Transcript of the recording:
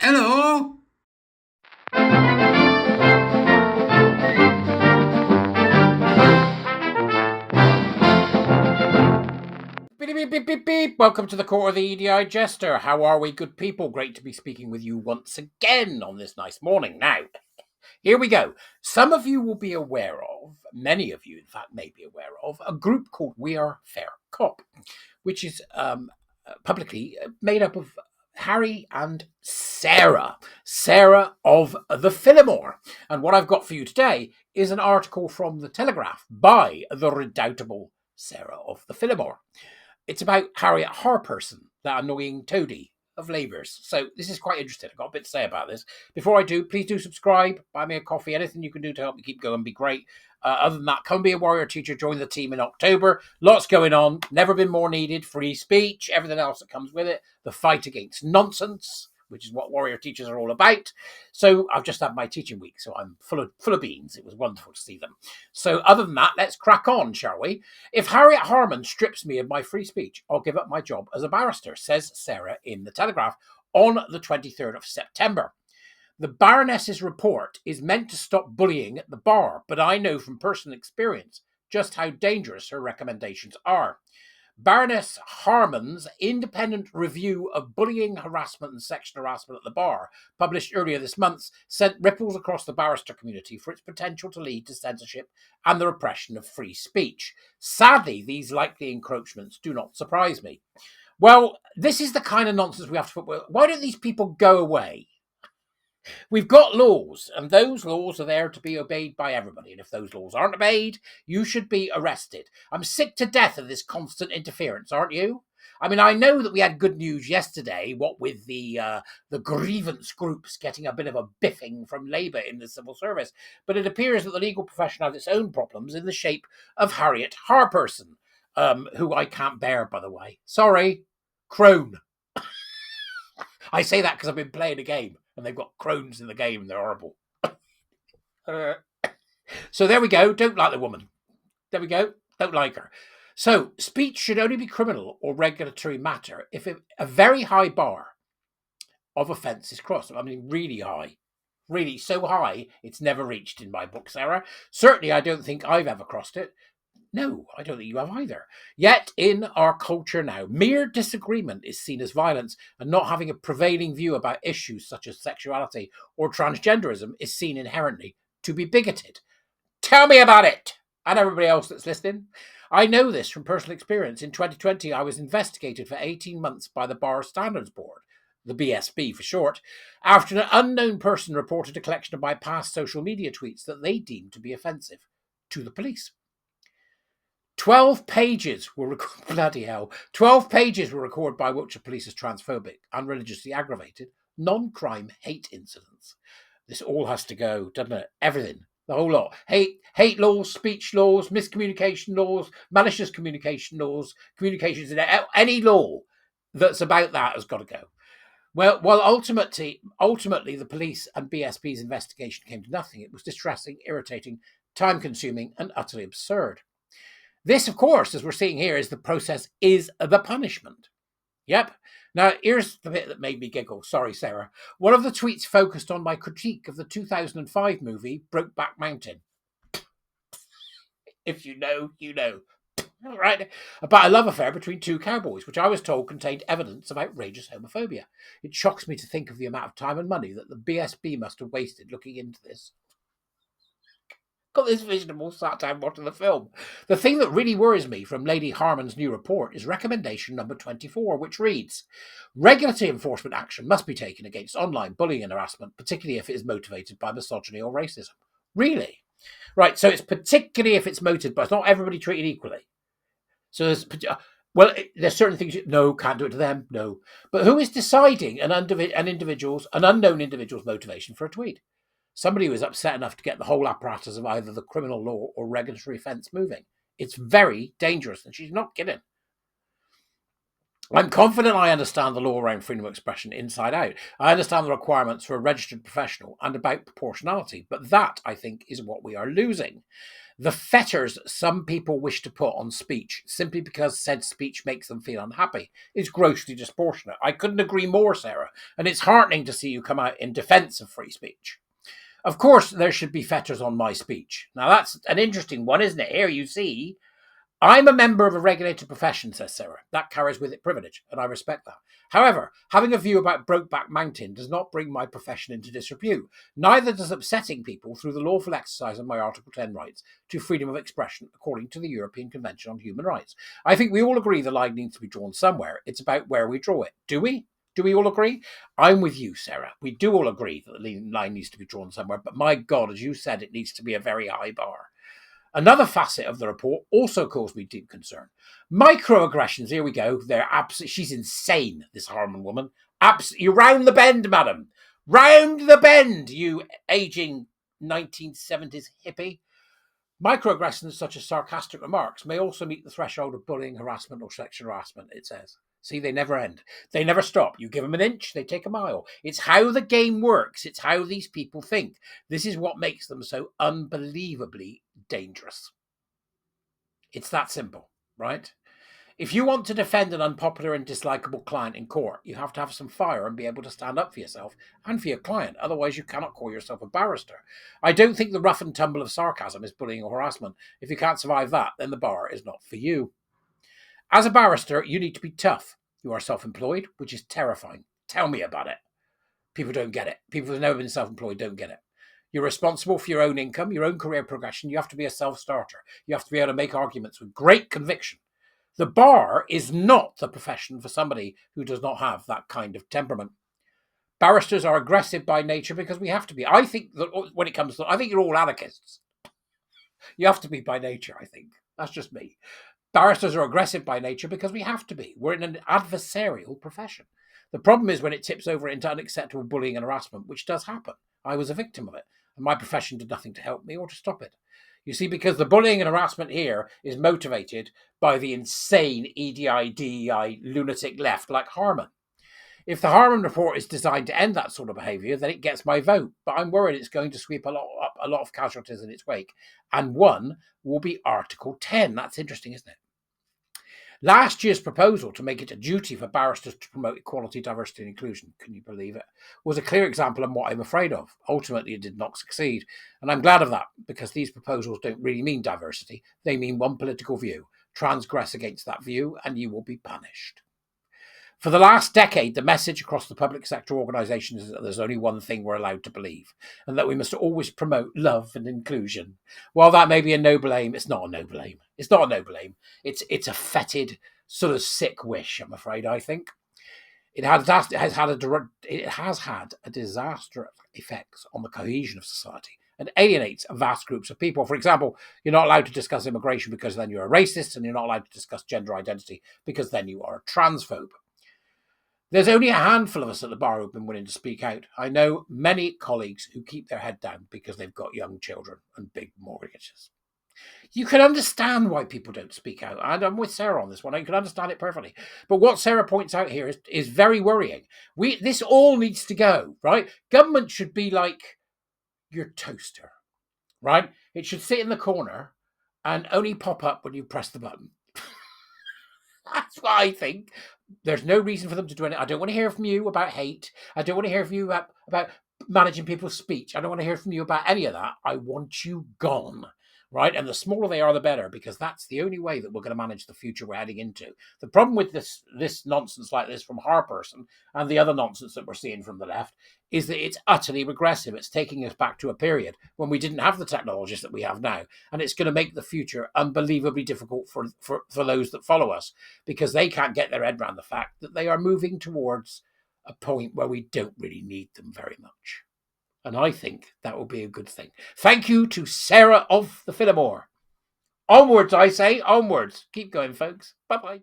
Hello. Beep, beep, beep, beep, beep. Welcome to the court of the Edijester. How are we, good people? Great to be speaking with you once again on this nice morning. Now, here we go. Some of you will be aware of, many of you, in fact, may be aware of, a group called We Are Fair Cop, which is publicly made up of Harry and Sarah of the Phillimore. And what I've got for you today is an article from the Telegraph by the redoubtable Sarah of the Phillimore. It's about Harriet Harperson, that annoying toady of Labour's. So this is quite interesting. I've got a bit to say about this. Before I do, please do subscribe, buy me a coffee, anything you can do to help me keep going, be great. Other than that, come be a warrior teacher, join the team in October. Lots going on, never been more needed, free speech, everything else that comes with it, the fight against nonsense, which is what warrior teachers are all about. So I've just had my teaching week, so I'm full of beans. It was wonderful to see them. So other than that, let's crack on, shall we? If Harriet Harman strips me of my free speech, I'll give up my job as a barrister, says Sarah in the Telegraph on the 23rd of September. The Baroness's report is meant to stop bullying at the bar, but I know from personal experience just how dangerous her recommendations are. Baroness Harman's independent review of bullying, harassment and sexual harassment at the bar, published earlier this month, sent ripples across the barrister community for its potential to lead to censorship and the repression of free speech. Sadly, these likely encroachments do not surprise me. Well, this is the kind of nonsense we have to put with. Why don't these people go away? We've got laws, and those laws are there to be obeyed by everybody. And if those laws aren't obeyed, you should be arrested. I'm sick to death of this constant interference, aren't you? I mean, I know that we had good news yesterday, what with the grievance groups getting a bit of a biffing from Labour in the civil service, but it appears that the legal profession has its own problems in the shape of Harriet Harperson, who I can't bear, by the way. Sorry, crone. I say that because I've been playing a game and they've got crones in the game and they're horrible. So there we go. Don't like the woman. There we go. Don't like her. So speech should only be criminal or regulatory matter if a very high bar of offence is crossed. I mean, really high. Really so high it's never reached in my book, Sarah. Certainly I don't think I've ever crossed it. No, I don't think you have either. Yet, in our culture now, mere disagreement is seen as violence, and not having a prevailing view about issues such as sexuality or transgenderism is seen inherently to be bigoted. Tell me about it! And everybody else that's listening. I know this from personal experience. In 2020, I was investigated for 18 months by the Bar Standards Board, the BSB for short, after an unknown person reported a collection of my past social media tweets that they deemed to be offensive to the police. 12 pages were recorded, bloody hell, 12 pages were recorded by Wiltshire Police as transphobic and religiously aggravated, non-crime hate incidents. This all has to go, doesn't it? Everything, the whole lot. Hate laws, speech laws, miscommunication laws, malicious communication laws, communications in any law that's about that has got to go. Well, ultimately, the police and BSP's investigation came to nothing. It was distressing, irritating, time-consuming, and utterly absurd. This, of course, as we're seeing here, is the process is the punishment. Yep. Now, here's the bit that made me giggle. Sorry, Sarah. One of the tweets focused on my critique of the 2005 movie Brokeback Mountain. If you know, you know. Right? About a love affair between two cowboys, which I was told contained evidence of outrageous homophobia. It shocks me to think of the amount of time and money that the BSB must have wasted looking into this. Got this vision of all sat down watching the film. The thing that really worries me from Lady Harman's new report is recommendation number 24, which reads, regulatory enforcement action must be taken against online bullying and harassment, particularly if it is motivated by misogyny or racism. Really? Right, so it's particularly if it's motivated, but it's not everybody treated equally. So there's certain things, no, can't do it to them, no. But who is deciding an unknown individual's motivation for a tweet? Somebody who is upset enough to get the whole apparatus of either the criminal law or regulatory offence moving. It's very dangerous, and she's not kidding. I'm confident I understand the law around freedom of expression inside out. I understand the requirements for a registered professional and about proportionality, but that, I think, is what we are losing. The fetters some people wish to put on speech simply because said speech makes them feel unhappy is grossly disproportionate. I couldn't agree more, Sarah, and it's heartening to see you come out in defence of free speech. Of course, there should be fetters on my speech. Now, that's an interesting one, isn't it? Here you see, I'm a member of a regulated profession, says Sarah. That carries with it privilege, and I respect that. However, having a view about Brokeback Mountain does not bring my profession into disrepute. Neither does upsetting people through the lawful exercise of my Article 10 rights to freedom of expression according to the European Convention on Human Rights. I think we all agree the line needs to be drawn somewhere. It's about where we draw it. Do we? Do we all agree? I'm with you, Sarah. We do all agree that the line needs to be drawn somewhere, but my God, as you said, it needs to be a very high bar. Another facet of the report also caused me deep concern. Microaggressions, here we go. They're absolutely, she's insane, this Harman woman. You're round the bend, madam. Round the bend, you aging 1970s hippie. Microaggressions such as sarcastic remarks may also meet the threshold of bullying, harassment, or sexual harassment, it says. See, they never end. They never stop. You give them an inch, they take a mile. It's how the game works. It's how these people think. This is what makes them so unbelievably dangerous. It's that simple, right? If you want to defend an unpopular and dislikable client in court, you have to have some fire and be able to stand up for yourself and for your client. Otherwise, you cannot call yourself a barrister. I don't think the rough and tumble of sarcasm is bullying or harassment. If you can't survive that, then the bar is not for you. As a barrister, you need to be tough. You are self-employed, which is terrifying. Tell me about it. People don't get it. People who've never been self-employed don't get it. You're responsible for your own income, your own career progression. You have to be a self-starter. You have to be able to make arguments with great conviction. The bar is not the profession for somebody who does not have that kind of temperament. Barristers are aggressive by nature because we have to be. I think that when it comes to, I think you're all anarchists. You have to be by nature, I think. That's just me. Barristers are aggressive by nature because we have to be. We're in an adversarial profession. The problem is when it tips over into unacceptable bullying and harassment, which does happen. I was a victim of it, and my profession did nothing to help me or to stop it. You see, because the bullying and harassment here is motivated by the insane EDI lunatic left like Harman. If the Harman report is designed to end that sort of behaviour, then it gets my vote. But I'm worried it's going to sweep up a lot of casualties in its wake. And one will be Article 10. That's interesting, isn't it? Last year's proposal to make it a duty for barristers to promote equality, diversity and inclusion, can you believe it, was a clear example of what I'm afraid of. Ultimately, it did not succeed. And I'm glad of that, because these proposals don't really mean diversity. They mean one political view. Transgress against that view and you will be punished. For the last decade, the message across the public sector organisations is that there's only one thing we're allowed to believe, and that we must always promote love and inclusion. While that may be a noble aim, it's not a noble aim. It's not a noble aim. It's a fetid, sort of sick wish, I'm afraid, I think. It has had a disastrous effects on the cohesion of society and alienates vast groups of people. For example, you're not allowed to discuss immigration because then you're a racist, and you're not allowed to discuss gender identity because then you are a transphobe. There's only a handful of us at the bar who've been willing to speak out. I know many colleagues who keep their head down because they've got young children and big mortgages. You can understand why people don't speak out. And I'm with Sarah on this one. I can understand it perfectly. But what Sarah points out here is very worrying. This all needs to go, right? Government should be like your toaster, right? It should sit in the corner and only pop up when you press the button. That's what I think. There's no reason for them to do anything. I don't want to hear from you about hate. I don't want to hear from you about managing people's speech. I don't want to hear from you about any of that. I want you gone, right? And the smaller they are, the better, because that's the only way that we're going to manage the future we're heading into. The problem with this nonsense like this from Harperson and the other nonsense that we're seeing from the left is that it's utterly regressive. It's taking us back to a period when we didn't have the technologies that we have now. And it's going to make the future unbelievably difficult for those that follow us, because they can't get their head around the fact that they are moving towards a point where we don't really need them very much. And I think that will be a good thing. Thank you to Sarah of the Phillimore. Onwards, I say, onwards. Keep going, folks. Bye-bye.